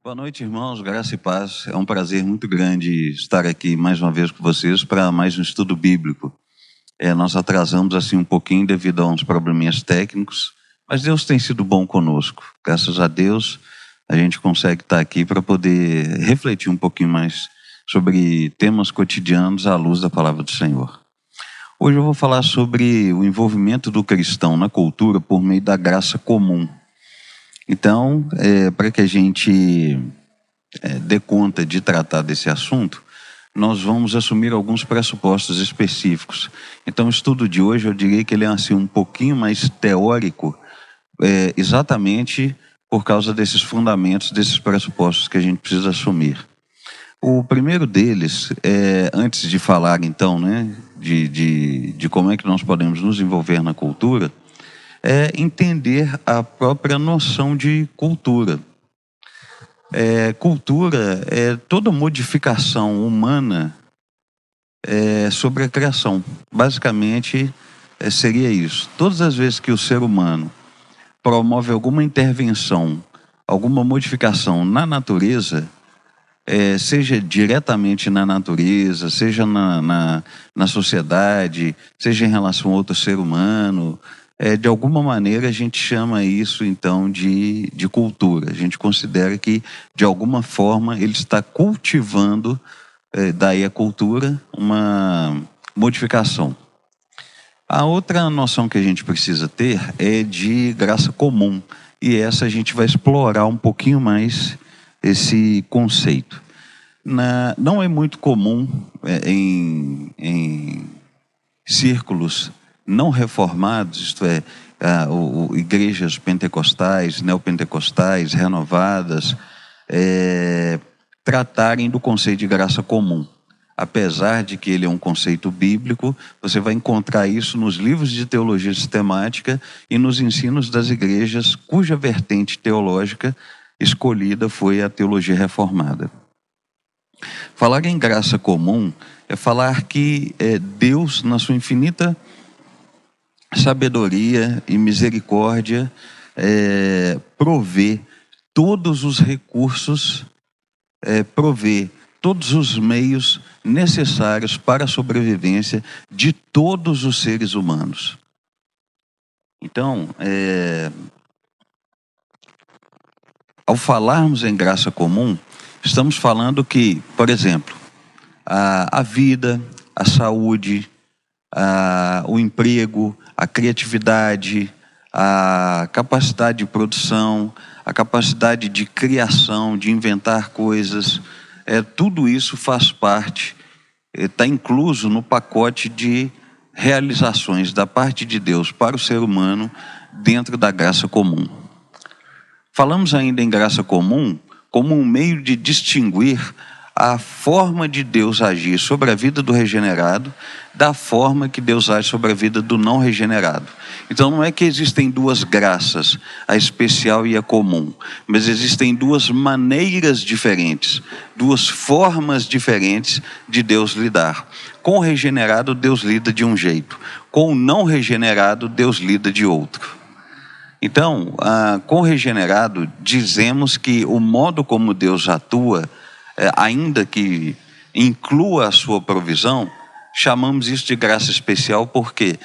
Boa noite, irmãos, graça e paz. É um prazer muito grande estar aqui mais uma vez com vocês para mais um estudo bíblico. Nós atrasamos assim um pouquinho devido a uns probleminhas técnicos, mas Deus tem sido bom conosco. Graças a Deus, a gente consegue estar aqui para poder refletir um pouquinho mais sobre temas cotidianos à luz da palavra do Senhor. Hoje eu vou falar sobre o envolvimento do cristão na cultura por meio da graça comum. Então, para que a gente dê conta de tratar desse assunto, nós vamos assumir alguns pressupostos específicos. Então, o estudo de hoje, eu diria que ele é assim, um pouquinho mais teórico, exatamente por causa desses fundamentos, desses pressupostos que a gente precisa assumir. O primeiro deles, antes de falar então, de como é que nós podemos nos envolver na cultura, é entender a própria noção de cultura. Cultura é toda modificação humana sobre a criação. Basicamente, seria isso. Todas as vezes que o ser humano promove alguma intervenção, alguma modificação na natureza, seja diretamente na natureza, seja na sociedade, seja em relação a outro ser humano, de alguma maneira a gente chama isso então de cultura. A gente considera que de alguma forma ele está cultivando, daí a cultura, uma modificação. A outra noção que a gente precisa ter é de graça comum, e essa a gente vai explorar um pouquinho mais esse conceito. Não é muito comum em círculos não reformados, isto é, igrejas pentecostais, neopentecostais, renovadas, tratarem do conceito de graça comum. Apesar de que ele é um conceito bíblico, você vai encontrar isso nos livros de teologia sistemática e nos ensinos das igrejas cuja vertente teológica escolhida foi a teologia reformada. Falar em graça comum é falar que Deus, na sua infinita sabedoria e misericórdia, provê todos os recursos, provê todos os meios necessários para a sobrevivência de todos os seres humanos. Então, ao falarmos em graça comum, estamos falando que, por exemplo, a vida, a saúde, o emprego, a criatividade, a capacidade de produção, a capacidade de criação, de inventar coisas, tudo isso faz parte, está incluso no pacote de realizações da parte de Deus para o ser humano dentro da graça comum. Falamos ainda em graça comum como um meio de distinguir a forma de Deus agir sobre a vida do regenerado da forma que Deus age sobre a vida do não regenerado. Então não é que existem duas graças, a especial e a comum, mas existem duas maneiras diferentes, duas formas diferentes de Deus lidar. Com o regenerado, Deus lida de um jeito, com o não regenerado, Deus lida de outro. Então, com o regenerado, dizemos que o modo como Deus atua, ainda que inclua a sua provisão, chamamos isso de graça especial. Por quê?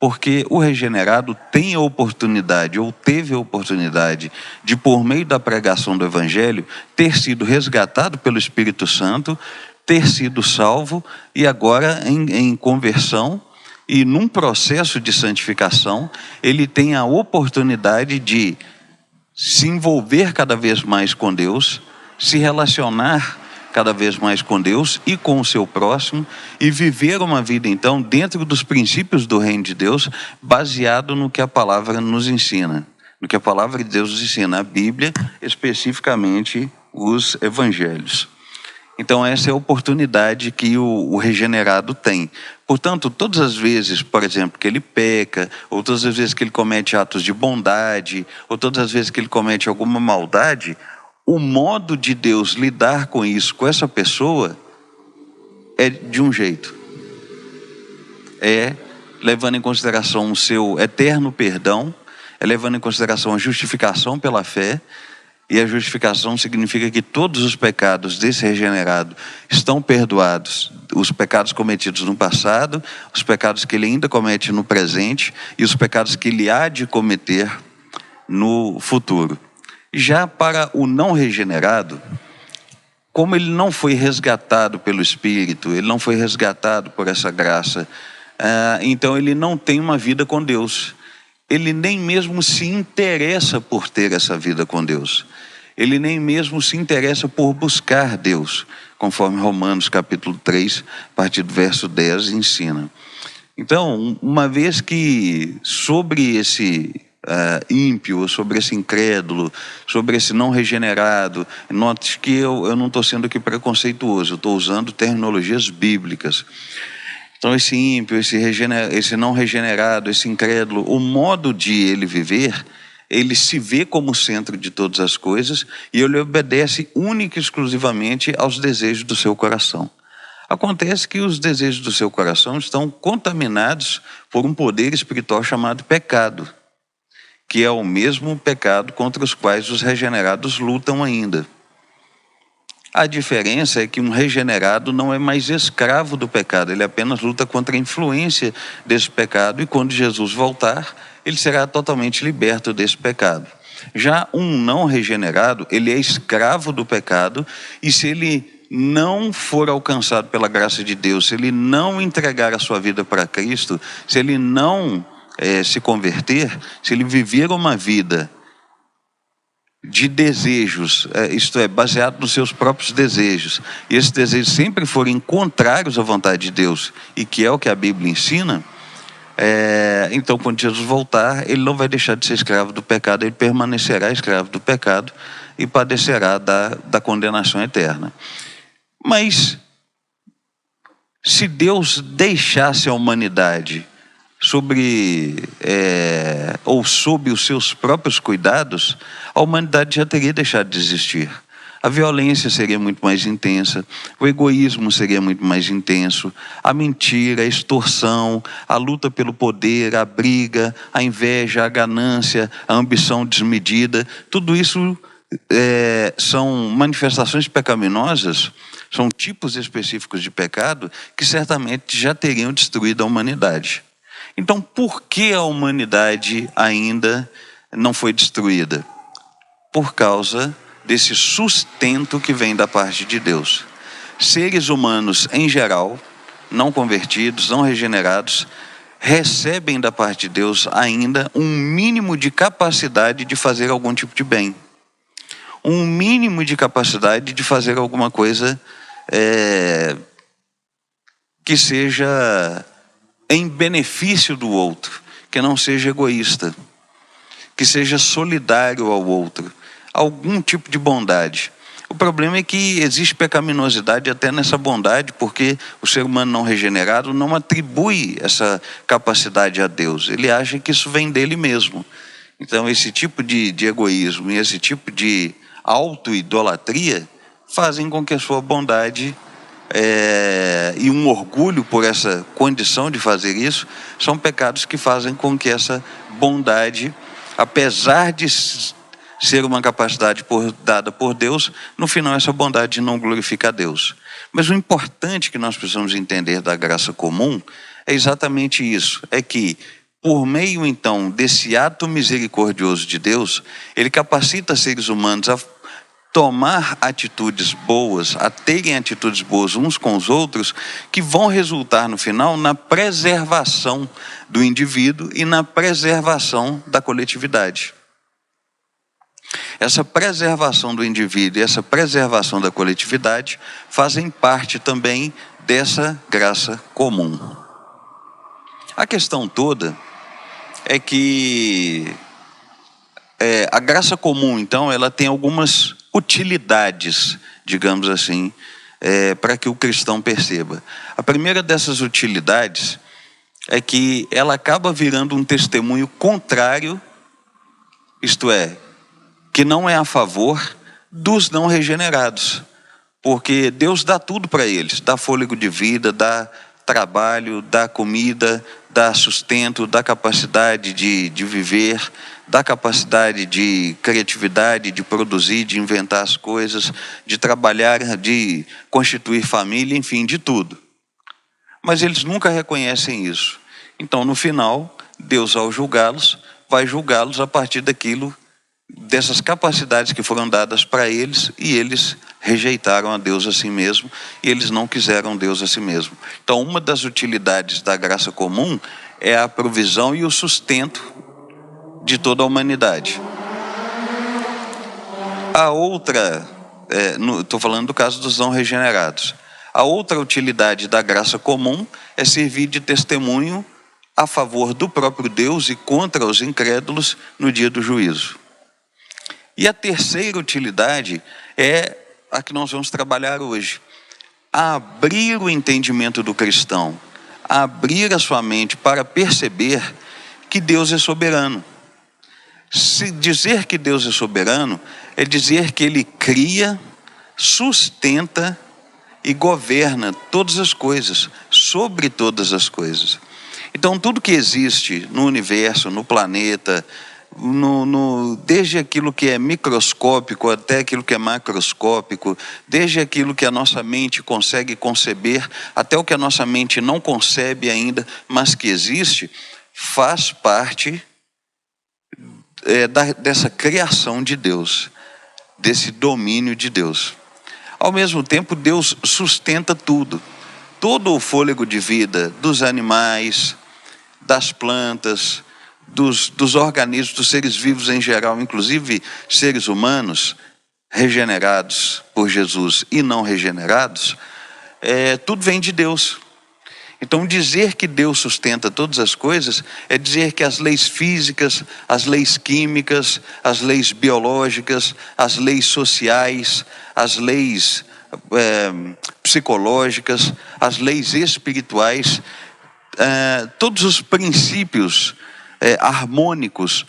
Porque o regenerado tem a oportunidade, ou teve a oportunidade, de, por meio da pregação do Evangelho, ter sido resgatado pelo Espírito Santo, ter sido salvo, e agora em conversão, e num processo de santificação, ele tem a oportunidade de se envolver cada vez mais com Deus, se relacionar cada vez mais com Deus e com o seu próximo, e viver uma vida então dentro dos princípios do reino de Deus, baseado no que a palavra nos ensina, no que a palavra de Deus nos ensina, a Bíblia, especificamente os evangelhos. Então essa é a oportunidade que o regenerado tem. Portanto, todas as vezes, por exemplo, que ele peca, ou todas as vezes que ele comete atos de bondade, ou todas as vezes que ele comete alguma maldade, o modo de Deus lidar com isso, com essa pessoa, é de um jeito. Levando em consideração o seu eterno perdão, levando em consideração a justificação pela fé, E a justificação significa que todos os pecados desse regenerado estão perdoados. Os pecados cometidos no passado, os pecados que ele ainda comete no presente e os pecados que ele há de cometer no futuro. Já para o não regenerado, como ele não foi resgatado pelo Espírito, ele não foi resgatado por essa graça, então ele não tem uma vida com Deus. Ele nem mesmo se interessa por ter essa vida com Deus. Ele nem mesmo se interessa por buscar Deus, conforme Romanos capítulo 3, a partir do verso 10, ensina. Então, uma vez que sobre esse ímpio, sobre esse incrédulo, sobre esse não regenerado, note que eu não estou sendo aqui preconceituoso, eu estou usando terminologias bíblicas. Então esse ímpio, esse não regenerado, esse incrédulo, o modo de ele viver, ele se vê como centro de todas as coisas e ele obedece única e exclusivamente aos desejos do seu coração. Acontece que os desejos do seu coração estão contaminados por um poder espiritual chamado pecado, que é o mesmo pecado contra os quais os regenerados lutam ainda. A diferença é que um regenerado não é mais escravo do pecado, ele apenas luta contra a influência desse pecado e quando Jesus voltar, ele será totalmente liberto desse pecado. Já um não regenerado, ele é escravo do pecado e se ele não for alcançado pela graça de Deus, se ele não entregar a sua vida para Cristo, se ele não se converter, se ele viver uma vida de desejos, isto é, baseado nos seus próprios desejos, e esses desejos sempre forem contrários à vontade de Deus, e que é o que a Bíblia ensina, então quando Jesus voltar, ele não vai deixar de ser escravo do pecado, ele permanecerá escravo do pecado e padecerá da condenação eterna. Mas, se Deus deixasse a humanidade sob os seus próprios cuidados, a humanidade já teria deixado de existir. A violência seria muito mais intensa, o egoísmo seria muito mais intenso, a mentira, a extorsão, a luta pelo poder, a briga, a inveja, a ganância, a ambição desmedida, tudo isso são manifestações pecaminosas, são tipos específicos de pecado que certamente já teriam destruído a humanidade. Então, por que a humanidade ainda não foi destruída? Por causa desse sustento que vem da parte de Deus. Seres humanos, em geral, não convertidos, não regenerados, recebem da parte de Deus ainda um mínimo de capacidade de fazer algum tipo de bem. Um mínimo de capacidade de fazer alguma coisa que seja em benefício do outro, que não seja egoísta, que seja solidário ao outro, algum tipo de bondade. O problema é que existe pecaminosidade até nessa bondade, porque o ser humano não regenerado não atribui essa capacidade a Deus, ele acha que isso vem dele mesmo. Então esse tipo de egoísmo e esse tipo de auto-idolatria fazem com que a sua bondade e um orgulho por essa condição de fazer isso, são pecados que fazem com que essa bondade, apesar de ser uma capacidade dada por Deus, no final essa bondade não glorifica a Deus. Mas o importante que nós precisamos entender da graça comum é exatamente isso, é que por meio então desse ato misericordioso de Deus, ele capacita seres humanos a tomar atitudes boas, a terem atitudes boas uns com os outros, que vão resultar no final na preservação do indivíduo e na preservação da coletividade. Essa preservação do indivíduo e essa preservação da coletividade fazem parte também dessa graça comum. A questão toda é que a graça comum, então, ela tem algumas utilidades, digamos assim, para que o cristão perceba. A primeira dessas utilidades é que ela acaba virando um testemunho contrário, isto é, que não é a favor dos não regenerados, porque Deus dá tudo para eles, dá fôlego de vida, dá trabalho, dá comida, dá sustento, dá capacidade de viver, dá capacidade de criatividade, de produzir, de inventar as coisas, de trabalhar, de constituir família, enfim, de tudo. Mas eles nunca reconhecem isso. Então, no final, Deus, ao julgá-los, vai julgá-los a partir dessas capacidades que foram dadas para eles, e eles rejeitaram a Deus a si mesmo, e eles não quiseram Deus a si mesmo. Então, uma das utilidades da graça comum é a provisão e o sustento de toda a humanidade. A outra, estou falando do caso dos não regenerados. A outra utilidade da graça comum é servir de testemunho a favor do próprio Deus e contra os incrédulos no dia do juízo. E a terceira utilidade é a que nós vamos trabalhar hoje. Abrir o entendimento do cristão, abrir a sua mente para perceber que Deus é soberano. Se dizer que Deus é soberano é dizer que Ele cria, sustenta e governa todas as coisas, sobre todas as coisas. Então, tudo que existe no universo, no planeta, desde aquilo que é microscópico até aquilo que é macroscópico, desde aquilo que a nossa mente consegue conceber, até o que a nossa mente não concebe ainda, mas que existe, faz parte dessa criação de Deus, desse domínio de Deus. Ao mesmo tempo, Deus sustenta tudo, todo o fôlego de vida dos animais, das plantas, dos organismos, dos seres vivos em geral, inclusive seres humanos regenerados por Jesus e não regenerados, tudo vem de Deus. Então, dizer que Deus sustenta todas as coisas é dizer que as leis físicas, as leis químicas, as leis biológicas, as leis sociais, as leis psicológicas, as leis espirituais, todos os princípios harmônicos,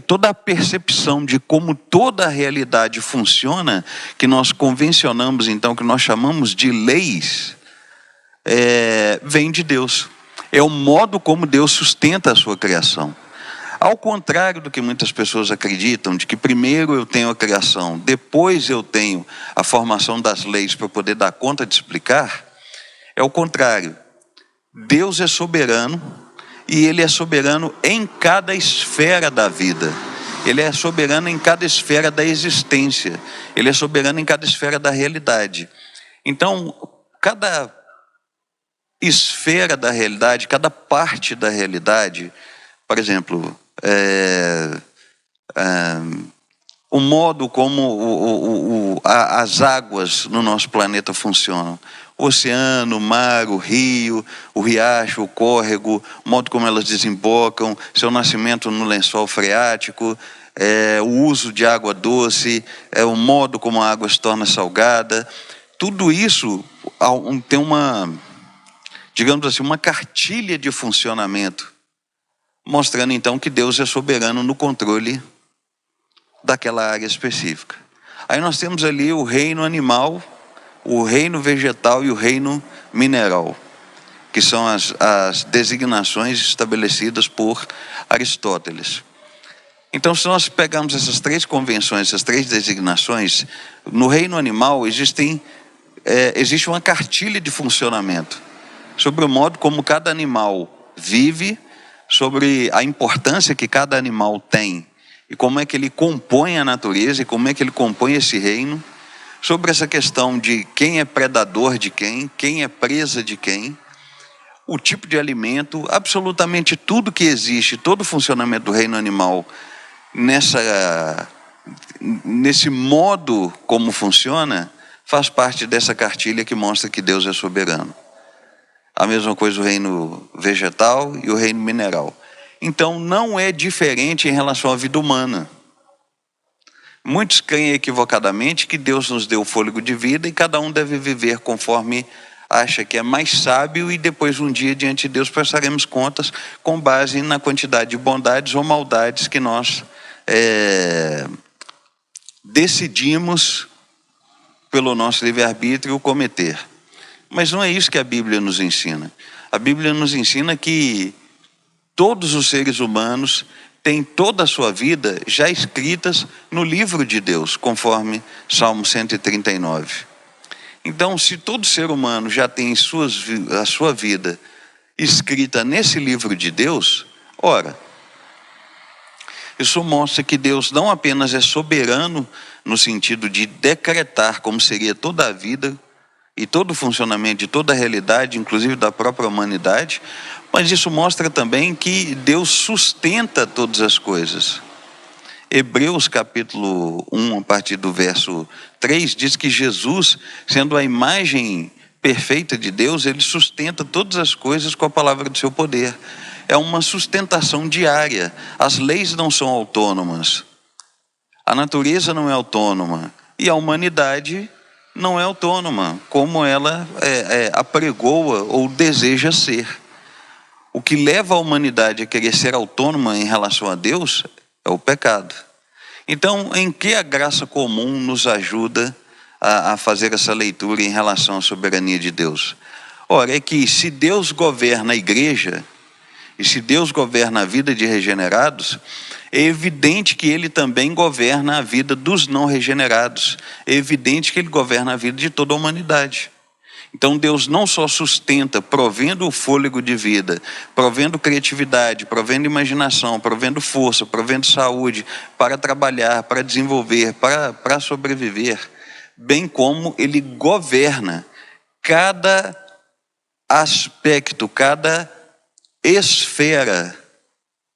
toda a percepção de como toda a realidade funciona, que nós convencionamos então, que nós chamamos de leis, vem de Deus. É o modo como Deus sustenta a sua criação. Ao contrário do que muitas pessoas acreditam, de que primeiro eu tenho a criação, depois eu tenho a formação das leis para poder dar conta de explicar, é o contrário. Deus é soberano, e Ele é soberano em cada esfera da vida. Ele é soberano em cada esfera da existência. Ele é soberano em cada esfera da realidade. Então, cada esfera da realidade, cada parte da realidade, por exemplo, o modo como as águas no nosso planeta funcionam. O oceano, o mar, o rio, o riacho, o córrego, o modo como elas desembocam, seu nascimento no lençol freático, o uso de água doce, o modo como a água se torna salgada. Tudo isso tem digamos assim, uma cartilha de funcionamento, mostrando então que Deus é soberano no controle daquela área específica. Aí nós temos ali o reino animal, o reino vegetal e o reino mineral, que são as designações estabelecidas por Aristóteles. Então, se nós pegarmos essas três convenções, essas três designações, no reino animal existe uma cartilha de funcionamento sobre o modo como cada animal vive, sobre a importância que cada animal tem e como é que ele compõe a natureza e como é que ele compõe esse reino, sobre essa questão de quem é predador de quem é presa de quem, o tipo de alimento, absolutamente tudo que existe, todo o funcionamento do reino animal, nesse modo como funciona, faz parte dessa cartilha que mostra que Deus é soberano. A mesma coisa o reino vegetal e o reino mineral. Então não é diferente em relação à vida humana. Muitos creem equivocadamente que Deus nos deu o fôlego de vida e cada um deve viver conforme acha que é mais sábio, e depois um dia diante de Deus prestaremos contas com base na quantidade de bondades ou maldades que nós decidimos pelo nosso livre-arbítrio cometer. Mas não é isso que a Bíblia nos ensina. A Bíblia nos ensina que todos os seres humanos têm toda a sua vida já escritas no livro de Deus, conforme Salmo 139. Então, se todo ser humano já tem a sua vida escrita nesse livro de Deus, ora, isso mostra que Deus não apenas é soberano no sentido de decretar como seria toda a vida e todo o funcionamento de toda a realidade, inclusive da própria humanidade, mas isso mostra também que Deus sustenta todas as coisas. Hebreus capítulo 1, a partir do verso 3, diz que Jesus, sendo a imagem perfeita de Deus, ele sustenta todas as coisas com a palavra do seu poder. É uma sustentação diária. As leis não são autônomas, a natureza não é autônoma e a humanidade não é autônoma, como ela apregoa ou deseja ser. O que leva a humanidade a querer ser autônoma em relação a Deus é o pecado. Então, em que a graça comum nos ajuda a fazer essa leitura em relação à soberania de Deus? Ora, é que se Deus governa a igreja, e se Deus governa a vida de regenerados, é evidente que Ele também governa a vida dos não regenerados. É evidente que Ele governa a vida de toda a humanidade. Então Deus não só sustenta, provendo o fôlego de vida, provendo criatividade, provendo imaginação, provendo força, provendo saúde, para trabalhar, para desenvolver, para sobreviver, bem como Ele governa cada aspecto, cada esfera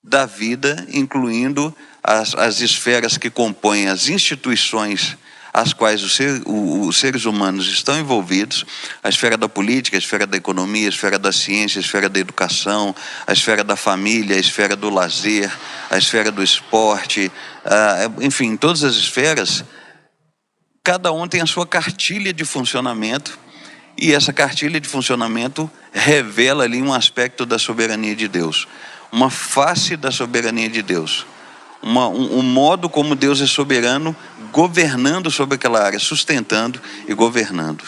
da vida, incluindo as esferas que compõem as instituições as quais os seres humanos estão envolvidos, a esfera da política, a esfera da economia, a esfera da ciência, a esfera da educação, a esfera da família, a esfera do lazer, a esfera do esporte, enfim, todas as esferas, cada um tem a sua cartilha de funcionamento, e essa cartilha de funcionamento revela ali um aspecto da soberania de Deus, uma face da soberania de Deus. Um modo como Deus é soberano, governando sobre aquela área, sustentando e governando.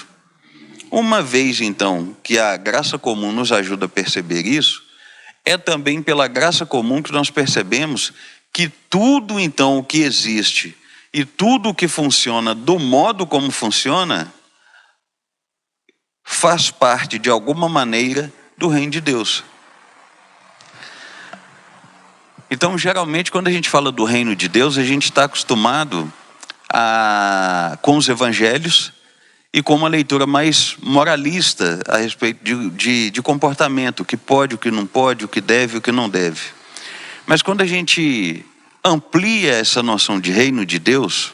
Uma vez, então, que a graça comum nos ajuda a perceber isso, é também pela graça comum que nós percebemos que tudo, então, o que existe e tudo o que funciona do modo como funciona, faz parte, de alguma maneira, do reino de Deus. Então, geralmente, quando a gente fala do reino de Deus, a gente está acostumado com os evangelhos e com uma leitura mais moralista a respeito de comportamento, o que pode, o que não pode, o que deve, o que não deve. Mas quando a gente amplia essa noção de reino de Deus,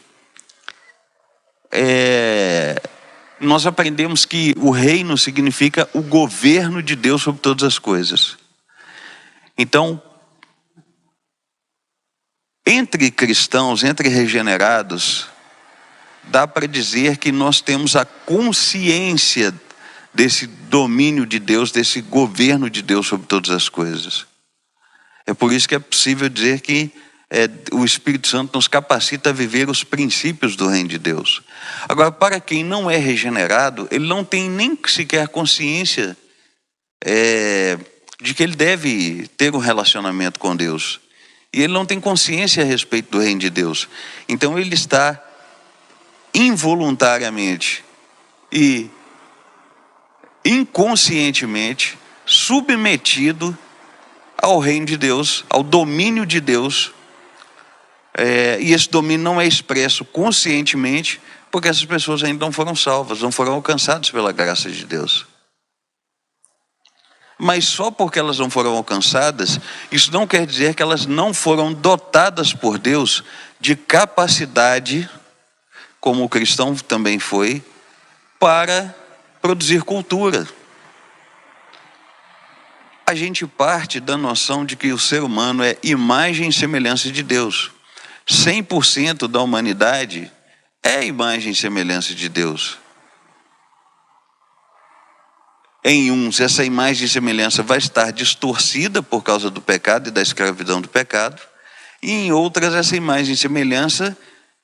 nós aprendemos que o reino significa o governo de Deus sobre todas as coisas. Então, entre cristãos, entre regenerados, dá para dizer que nós temos a consciência desse domínio de Deus, desse governo de Deus sobre todas as coisas. É por isso que é possível dizer que o Espírito Santo nos capacita a viver os princípios do reino de Deus. Agora, para quem não é regenerado, ele não tem nem sequer consciência de que ele deve ter um relacionamento com Deus. E ele não tem consciência a respeito do reino de Deus. Então ele está involuntariamente e inconscientemente submetido ao reino de Deus, ao domínio de Deus. E esse domínio não é expresso conscientemente, porque essas pessoas ainda não foram salvas, não foram alcançadas pela graça de Deus. Mas só porque elas não foram alcançadas, isso não quer dizer que elas não foram dotadas por Deus de capacidade, como o cristão também foi, para produzir cultura. A gente parte da noção de que o ser humano é imagem e semelhança de Deus. 100% da humanidade é imagem e semelhança de Deus. Em uns, essa imagem e semelhança vai estar distorcida por causa do pecado e da escravidão do pecado. E em outras, essa imagem e semelhança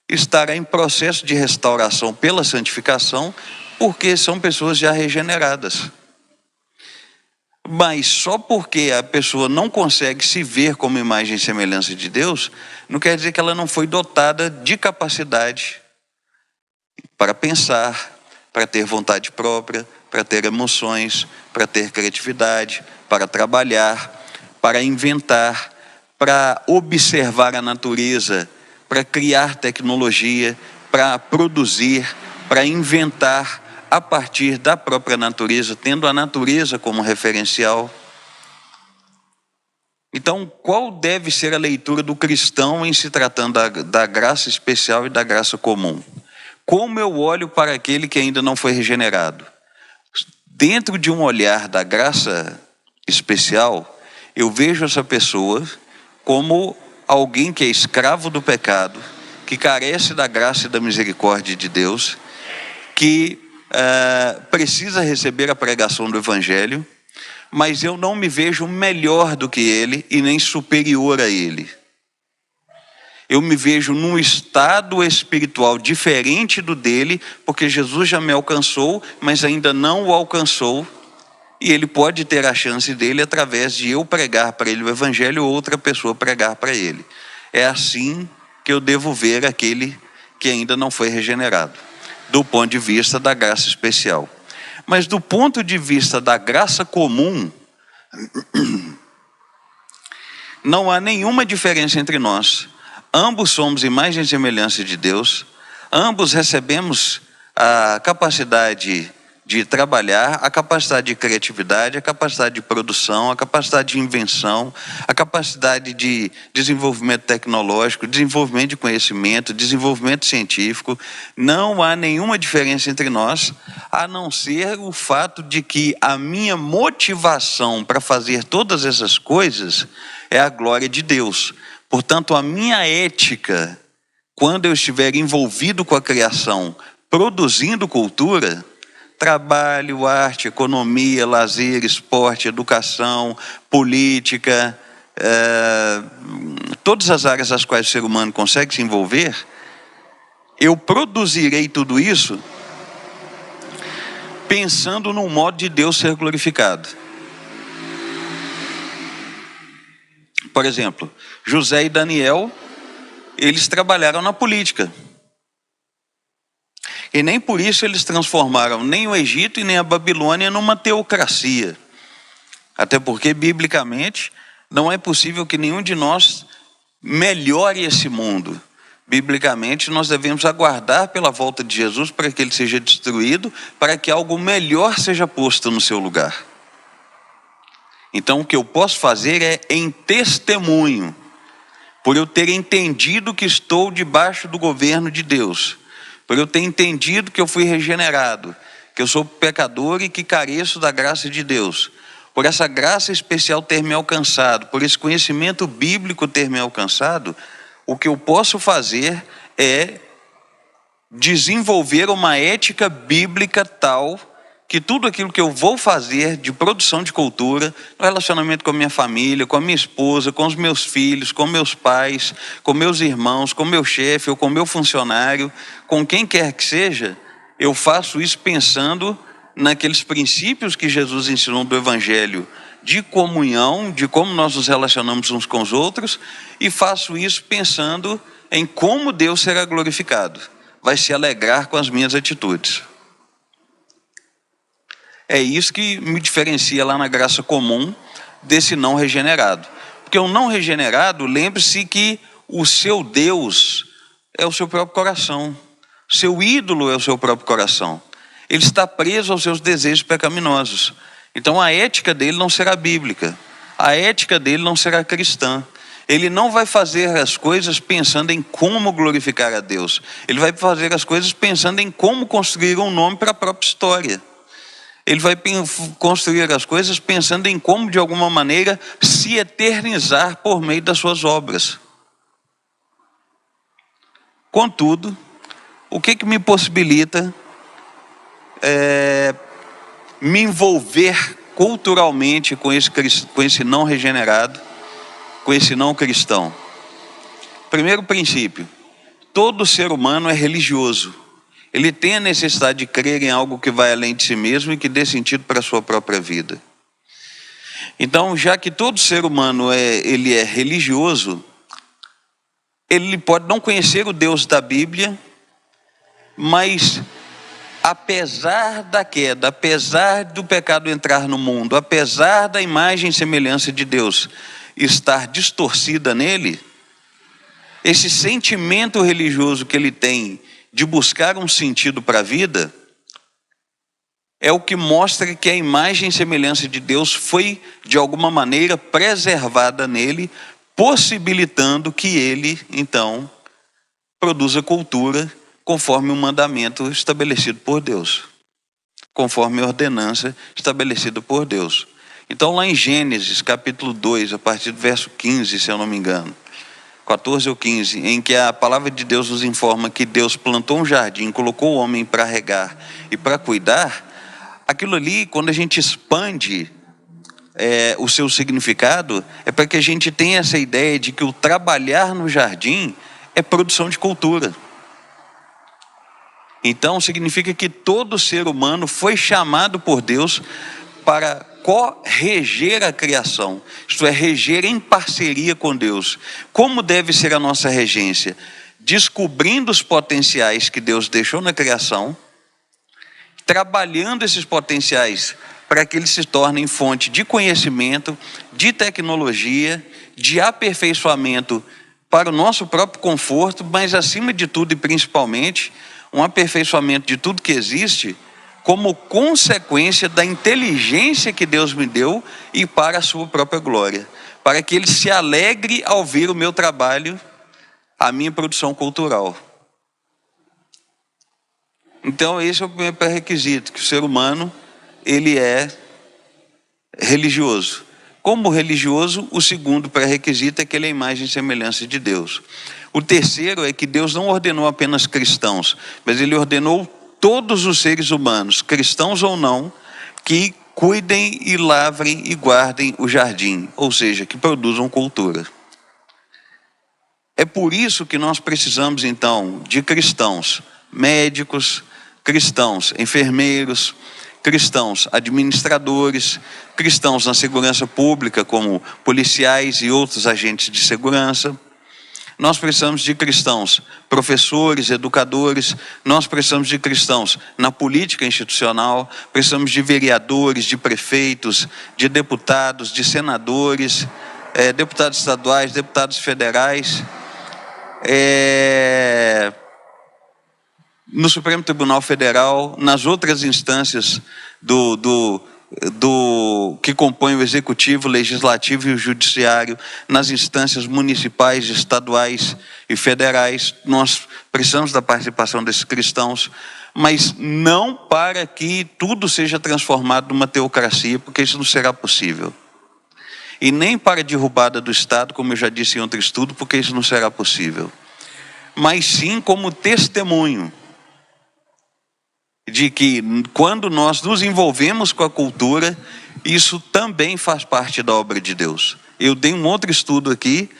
estará em processo de restauração pela santificação, porque são pessoas já regeneradas. Mas só porque a pessoa não consegue se ver como imagem e semelhança de Deus, não quer dizer que ela não foi dotada de capacidade para pensar, para ter vontade própria, para ter emoções, para ter criatividade, para trabalhar, para inventar, para observar a natureza, para criar tecnologia, para produzir, para inventar a partir da própria natureza, tendo a natureza como referencial. Então, qual deve ser a leitura do cristão em se tratando da graça especial e da graça comum? Como eu olho para aquele que ainda não foi regenerado? Dentro de um olhar da graça especial, eu vejo essa pessoa como alguém que é escravo do pecado, que carece da graça e da misericórdia de Deus, que precisa receber a pregação do Evangelho, mas eu não me vejo melhor do que ele e nem superior a ele. Eu me vejo num estado espiritual diferente do dele, porque Jesus já me alcançou, mas ainda não o alcançou, e ele pode ter a chance dele através de eu pregar para ele o Evangelho ou outra pessoa pregar para ele. É assim que eu devo ver aquele que ainda não foi regenerado, do ponto de vista da graça especial. Mas do ponto de vista da graça comum, não há nenhuma diferença entre nós. Ambos somos imagem e semelhança de Deus, ambos recebemos a capacidade de trabalhar, a capacidade de criatividade, a capacidade de produção, a capacidade de invenção, a capacidade de desenvolvimento tecnológico, desenvolvimento de conhecimento, desenvolvimento científico. Não há nenhuma diferença entre nós, a não ser o fato de que a minha motivação para fazer todas essas coisas é a glória de Deus. Portanto, a minha ética, quando eu estiver envolvido com a criação, produzindo cultura, trabalho, arte, economia, lazer, esporte, educação, política, todas as áreas às quais o ser humano consegue se envolver, eu produzirei tudo isso pensando no modo de Deus ser glorificado. Por exemplo, José e Daniel, eles trabalharam na política. E nem por isso eles transformaram nem o Egito e nem a Babilônia numa teocracia. Até porque, biblicamente, não é possível que nenhum de nós melhore esse mundo. Biblicamente, nós devemos aguardar pela volta de Jesus para que ele seja destruído, para que algo melhor seja posto no seu lugar. Então, o que eu posso fazer é em testemunho, por eu ter entendido que estou debaixo do governo de Deus, por eu ter entendido que eu fui regenerado, que eu sou pecador e que careço da graça de Deus, por essa graça especial ter me alcançado, por esse conhecimento bíblico ter me alcançado, o que eu posso fazer é desenvolver uma ética bíblica tal que tudo aquilo que eu vou fazer de produção de cultura, no relacionamento com a minha família, com a minha esposa, com os meus filhos, com meus pais, com meus irmãos, com meu chefe ou com meu funcionário, com quem quer que seja, eu faço isso pensando naqueles princípios que Jesus ensinou do Evangelho, de comunhão, de como nós nos relacionamos uns com os outros, e faço isso pensando em como Deus será glorificado, vai se alegrar com as minhas atitudes. É isso que me diferencia lá na graça comum desse não regenerado. Porque o não regenerado, lembre-se que o seu Deus é o seu próprio coração. Seu ídolo é o seu próprio coração. Ele está preso aos seus desejos pecaminosos. Então a ética dele não será bíblica. A ética dele não será cristã. Ele não vai fazer as coisas pensando em como glorificar a Deus. Ele vai fazer as coisas pensando em como construir um nome para a própria história. Ele vai construir as coisas pensando em como, de alguma maneira, se eternizar por meio das suas obras. Contudo, o que me possibilita me envolver culturalmente com esse não regenerado, com esse não cristão? Primeiro princípio: todo ser humano é religioso. Ele tem a necessidade de crer em algo que vai além de si mesmo e que dê sentido para a sua própria vida. Então, já que todo ser humano ele é religioso, ele pode não conhecer o Deus da Bíblia, mas apesar da queda, apesar do pecado entrar no mundo, apesar da imagem e semelhança de Deus estar distorcida nele, esse sentimento religioso que ele tem de buscar um sentido para a vida, é o que mostra que a imagem e semelhança de Deus foi, de alguma maneira, preservada nele, possibilitando que ele, então, produza cultura conforme o mandamento estabelecido por Deus, conforme a ordenança estabelecida por Deus. Então, lá em Gênesis, capítulo 2, a partir do verso 15, se eu não me engano, 14 ou 15, em que a palavra de Deus nos informa que Deus plantou um jardim, colocou o homem para regar e para cuidar, aquilo ali, quando a gente expande o seu significado, é para que a gente tenha essa ideia de que o trabalhar no jardim é produção de cultura. Então, significa que todo ser humano foi chamado por Deus para co-reger a criação, isto é, reger em parceria com Deus. Como deve ser a nossa regência? Descobrindo os potenciais que Deus deixou na criação, trabalhando esses potenciais para que eles se tornem fonte de conhecimento, de tecnologia, de aperfeiçoamento para o nosso próprio conforto, mas acima de tudo e principalmente, um aperfeiçoamento de tudo que existe, como consequência da inteligência que Deus me deu e para a sua própria glória, para que Ele se alegre ao ver o meu trabalho, a minha produção cultural. Então esse é o primeiro pré-requisito, que o ser humano, ele é religioso. Como religioso, o segundo pré-requisito é que ele é a imagem e semelhança de Deus. O terceiro é que Deus não ordenou apenas cristãos, mas Ele ordenou todos os seres humanos, cristãos ou não, que cuidem e lavrem e guardem o jardim, ou seja, que produzam cultura. É por isso que nós precisamos, então, de cristãos, médicos, cristãos, enfermeiros, cristãos, administradores, cristãos na segurança pública, como policiais e outros agentes de segurança. Nós precisamos de cristãos, professores, educadores, nós precisamos de cristãos na política institucional, precisamos de vereadores, de prefeitos, de deputados, de senadores, deputados estaduais, deputados federais, no Supremo Tribunal Federal, nas outras instâncias que compõem o Executivo, o Legislativo e o Judiciário, nas instâncias municipais, estaduais e federais. Nós precisamos da participação desses cristãos, mas não para que tudo seja transformado numa teocracia, porque isso não será possível. E nem para a derrubada do Estado, como eu já disse em outro estudo, porque isso não será possível. Mas sim como testemunho de que quando nós nos envolvemos com a cultura, isso também faz parte da obra de Deus. Eu dei um outro estudo aqui,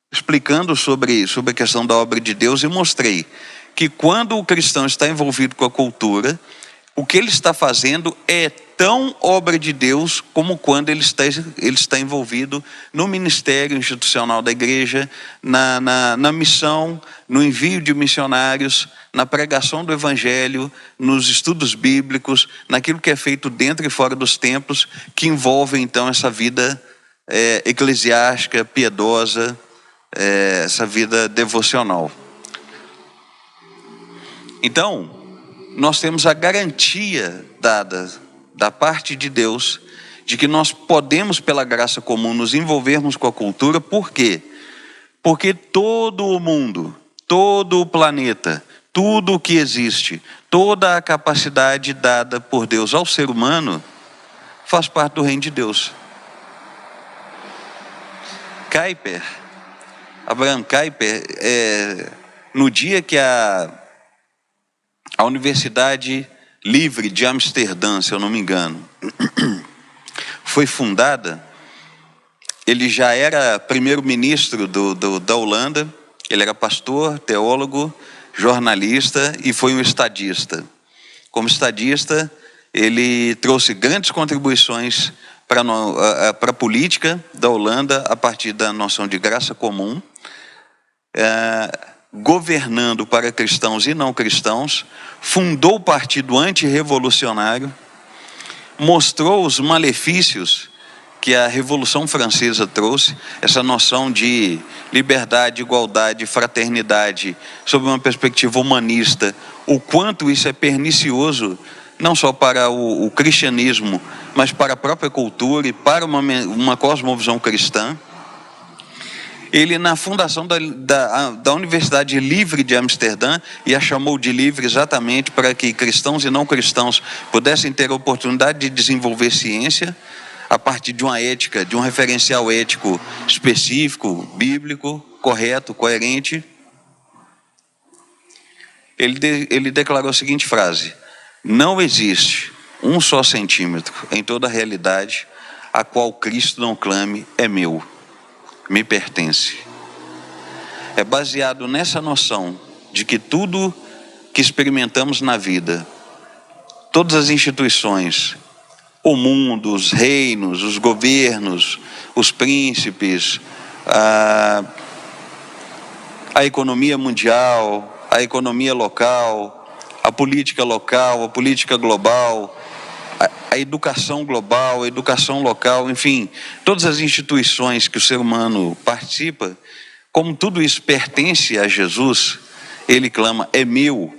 explicando sobre a questão da obra de Deus, e mostrei que quando o cristão está envolvido com a cultura, o que ele está fazendo é tão obra de Deus como quando ele está envolvido no ministério institucional da igreja, na missão, no envio de missionários, na pregação do evangelho, nos estudos bíblicos, naquilo que é feito dentro e fora dos templos, que envolve então essa vida eclesiástica, piedosa, essa vida devocional. Então, nós temos a garantia dada da parte de Deus, de que nós podemos, pela graça comum, nos envolvermos com a cultura. Por quê? Porque todo o mundo, todo o planeta, tudo o que existe, toda a capacidade dada por Deus ao ser humano, faz parte do reino de Deus. Abraham Kuyper, no dia que a Universidade Livre de Amsterdã, se eu não me engano, foi fundada, ele já era primeiro-ministro da Holanda, ele era pastor, teólogo, jornalista e foi um estadista. Como estadista, ele trouxe grandes contribuições para a política da Holanda a partir da noção de graça comum, governando para cristãos e não cristãos, fundou o partido antirrevolucionário, mostrou os malefícios que a Revolução Francesa trouxe, essa noção de liberdade, igualdade, fraternidade, sob uma perspectiva humanista, o quanto isso é pernicioso, não só para o cristianismo, mas para a própria cultura e para uma cosmovisão cristã. Ele, na fundação da Universidade Livre de Amsterdã, e a chamou de livre exatamente para que cristãos e não cristãos pudessem ter a oportunidade de desenvolver ciência, a partir de uma ética, de um referencial ético específico, bíblico, correto, coerente. Ele declarou a seguinte frase: não existe um só centímetro em toda a realidade a qual Cristo não clame, é meu, me pertence. É baseado nessa noção de que tudo que experimentamos na vida, todas as instituições, o mundo, os reinos, os governos, os príncipes, a economia mundial, a economia local, a política global, a educação global, a educação local, enfim, todas as instituições que o ser humano participa, como tudo isso pertence a Jesus, ele clama, é meu,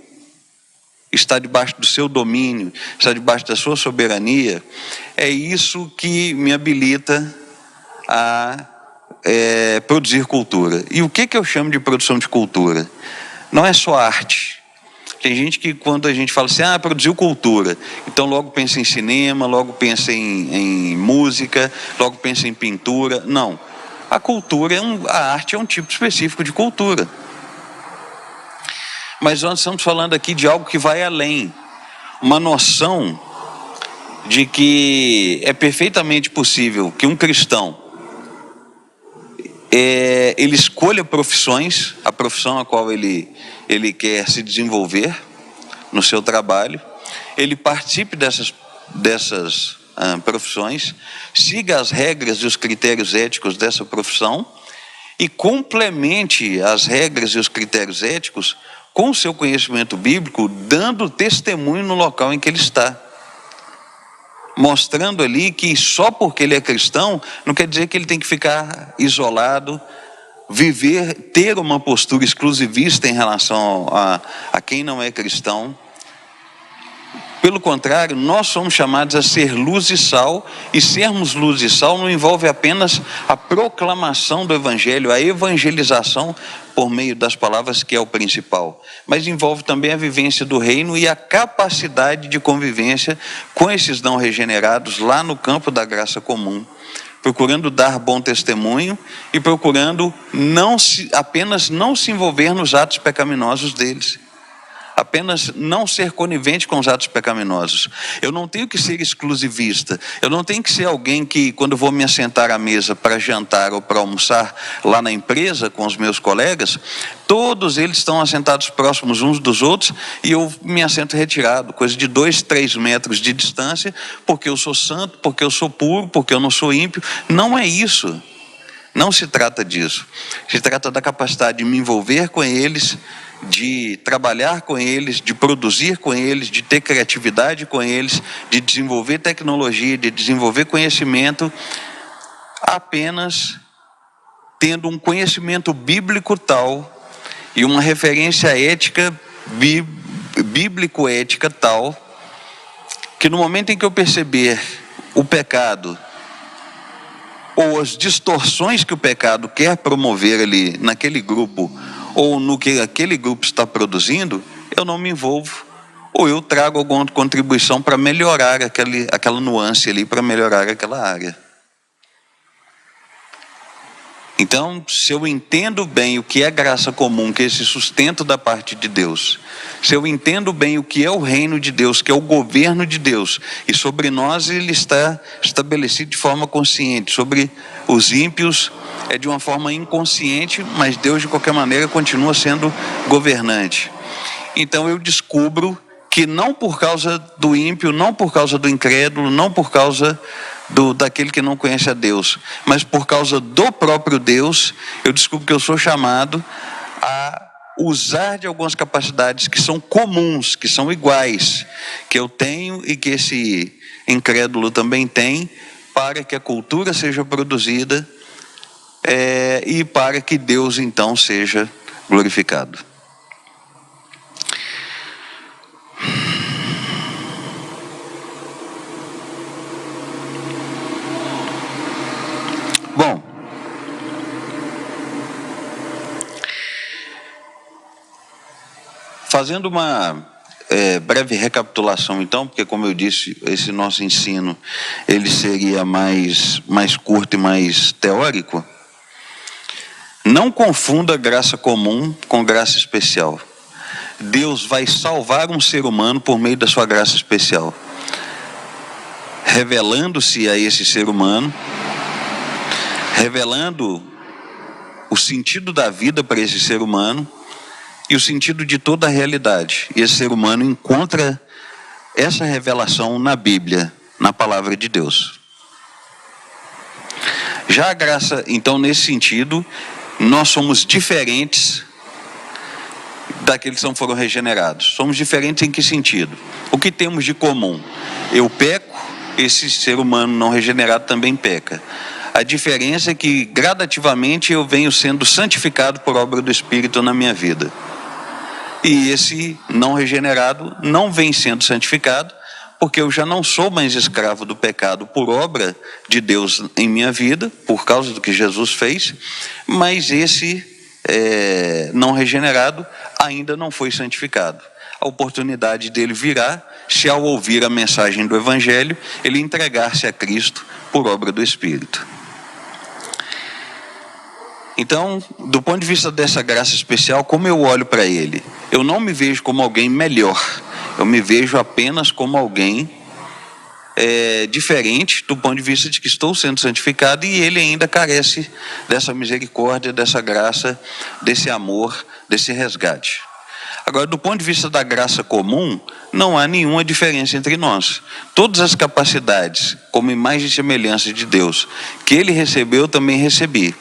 está debaixo do seu domínio, está debaixo da sua soberania. É isso que me habilita a produzir cultura. E o que eu chamo de produção de cultura? Não é só arte. Tem gente que, quando a gente fala assim, produziu cultura, então logo pensa em cinema, logo pensa em música, logo pensa em pintura. Não. A cultura, a arte é um tipo específico de cultura. Mas nós estamos falando aqui de algo que vai além. Uma noção de que é perfeitamente possível que um cristão ele escolha profissões, a profissão a qual ele quer se desenvolver no seu trabalho, ele participe dessas profissões, siga as regras e os critérios éticos dessa profissão e complemente as regras e os critérios éticos com o seu conhecimento bíblico, dando testemunho no local em que ele está. Mostrando ali que só porque ele é cristão, não quer dizer que ele tem que ficar isolado, ter uma postura exclusivista em relação a quem não é cristão. Pelo contrário, nós somos chamados a ser luz e sal, e sermos luz e sal não envolve apenas a proclamação do evangelho, a evangelização por meio das palavras, que é o principal, mas envolve também a vivência do reino e a capacidade de convivência com esses não regenerados lá no campo da graça comum, procurando dar bom testemunho e procurando apenas não se envolver nos atos pecaminosos deles. Apenas não ser conivente com os atos pecaminosos. Eu não tenho que ser exclusivista. Eu não tenho que ser alguém que, quando vou me assentar à mesa para jantar ou para almoçar lá na empresa com os meus colegas, todos eles estão assentados próximos uns dos outros e eu me assento retirado, coisa de 2, 3 metros de distância, porque eu sou santo, porque eu sou puro, porque eu não sou ímpio. Não é isso. Não se trata disso. Se trata da capacidade de me envolver com eles, de trabalhar com eles, de produzir com eles, de ter criatividade com eles, de desenvolver tecnologia, de desenvolver conhecimento, apenas tendo um conhecimento bíblico tal e uma referência ética, bíblico-ética tal, que no momento em que eu perceber o pecado, ou as distorções que o pecado quer promover ali naquele grupo, ou no que aquele grupo está produzindo, eu não me envolvo, ou eu trago alguma contribuição para melhorar aquela nuance ali, para melhorar aquela área. Então, se eu entendo bem o que é graça comum, que é esse sustento da parte de Deus, se eu entendo bem o que é o reino de Deus, que é o governo de Deus, e sobre nós ele está estabelecido de forma consciente, sobre os ímpios é de uma forma inconsciente, mas Deus de qualquer maneira continua sendo governante. Então eu descubro que não por causa do ímpio, não por causa do incrédulo, não por causa daquele que não conhece a Deus, mas por causa do próprio Deus, eu descubro que eu sou chamado a usar de algumas capacidades que são comuns, que são iguais, que eu tenho e que esse incrédulo também tem, para que a cultura seja produzida e para que Deus então seja glorificado. Bom, fazendo uma breve recapitulação então, porque como eu disse, esse nosso ensino ele seria mais curto e mais teórico. Não confunda graça comum com graça especial. Deus vai salvar um ser humano por meio da sua graça especial, revelando-se a esse ser humano, revelando o sentido da vida para esse ser humano e o sentido de toda a realidade. E esse ser humano encontra essa revelação na Bíblia, na palavra de Deus. Já a graça, então, nesse sentido, nós somos diferentes daqueles que não foram regenerados. Somos diferentes em que sentido? O que temos de comum? Eu peco, esse ser humano não regenerado também peca. A diferença é que gradativamente eu venho sendo santificado por obra do Espírito na minha vida. E esse não regenerado não vem sendo santificado, porque eu já não sou mais escravo do pecado por obra de Deus em minha vida, por causa do que Jesus fez, mas esse não regenerado ainda não foi santificado. A oportunidade dele virá se, ao ouvir a mensagem do Evangelho, ele entregar-se a Cristo por obra do Espírito. Então, do ponto de vista dessa graça especial, como eu olho para ele? Eu não me vejo como alguém melhor, eu me vejo apenas como alguém diferente do ponto de vista de que estou sendo santificado e ele ainda carece dessa misericórdia, dessa graça, desse amor, desse resgate. Agora, do ponto de vista da graça comum, não há nenhuma diferença entre nós. Todas as capacidades, como imagem e semelhança de Deus, que ele recebeu, eu também recebi.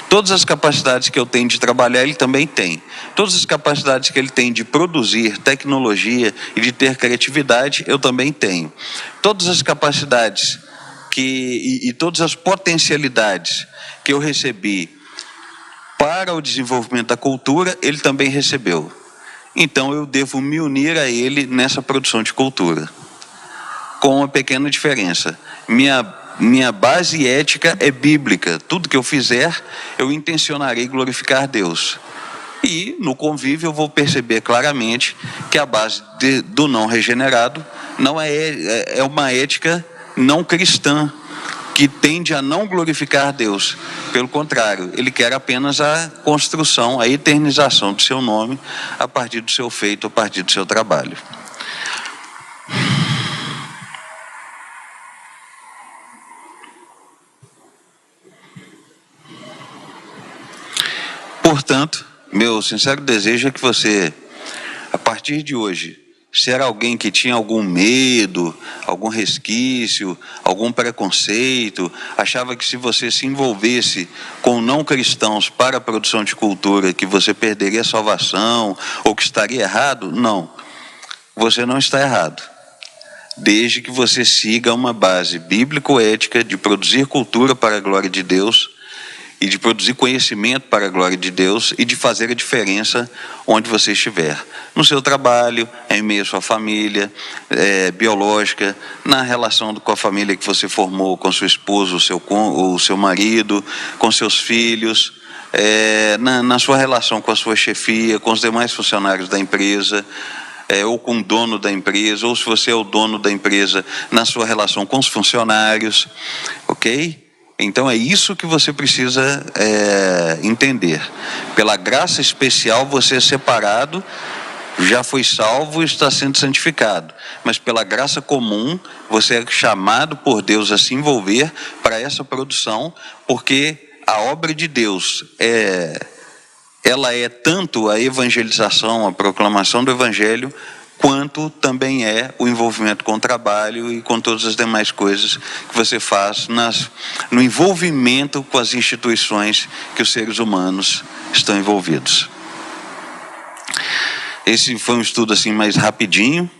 Todas as capacidades que eu tenho de trabalhar, ele também tem. Todas as capacidades que ele tem de produzir tecnologia e de ter criatividade, eu também tenho. Todas as capacidades e todas as potencialidades que eu recebi para o desenvolvimento da cultura, ele também recebeu. Então eu devo me unir a ele nessa produção de cultura, com uma pequena diferença. Minha base ética é bíblica. Tudo que eu fizer, eu intencionarei glorificar Deus. E no convívio eu vou perceber claramente que a base do não regenerado não é uma ética não cristã, que tende a não glorificar Deus. Pelo contrário, ele quer apenas a construção, a eternização do seu nome a partir do seu feito, a partir do seu trabalho. Portanto, meu sincero desejo é que você, a partir de hoje, se era alguém que tinha algum medo, algum resquício, algum preconceito, achava que se você se envolvesse com não cristãos para a produção de cultura, que você perderia a salvação, ou que estaria errado, não. Você não está errado. Desde que você siga uma base bíblico-ética de produzir cultura para a glória de Deus, e de produzir conhecimento para a glória de Deus e de fazer a diferença onde você estiver. No seu trabalho, em meio à sua família biológica, na relação com a família que você formou, com seu esposo, o seu marido, com seus filhos, na sua relação com a sua chefia, com os demais funcionários da empresa, ou com o dono da empresa, ou se você é o dono da empresa, na sua relação com os funcionários, ok? Então é isso que você precisa entender. Pela graça especial você é separado, já foi salvo e está sendo santificado. Mas pela graça comum você é chamado por Deus a se envolver para essa produção, porque a obra de Deus ela é tanto a evangelização, a proclamação do Evangelho, quanto também é o envolvimento com o trabalho e com todas as demais coisas que você faz no envolvimento com as instituições que os seres humanos estão envolvidos. Esse foi um estudo assim mais rapidinho,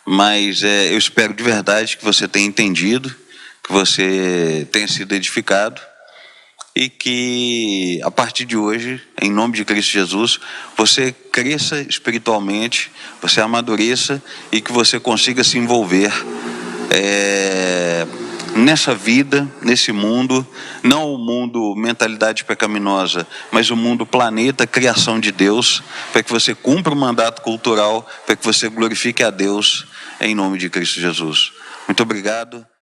mas eu espero de verdade que você tenha entendido, que você tenha sido edificado e que a partir de hoje, em nome de Cristo Jesus, você cresça espiritualmente, você amadureça e que você consiga se envolver nessa vida, nesse mundo, não o mundo mentalidade pecaminosa, mas o mundo planeta, criação de Deus, para que você cumpra o mandato cultural, para que você glorifique a Deus em nome de Cristo Jesus. Muito obrigado.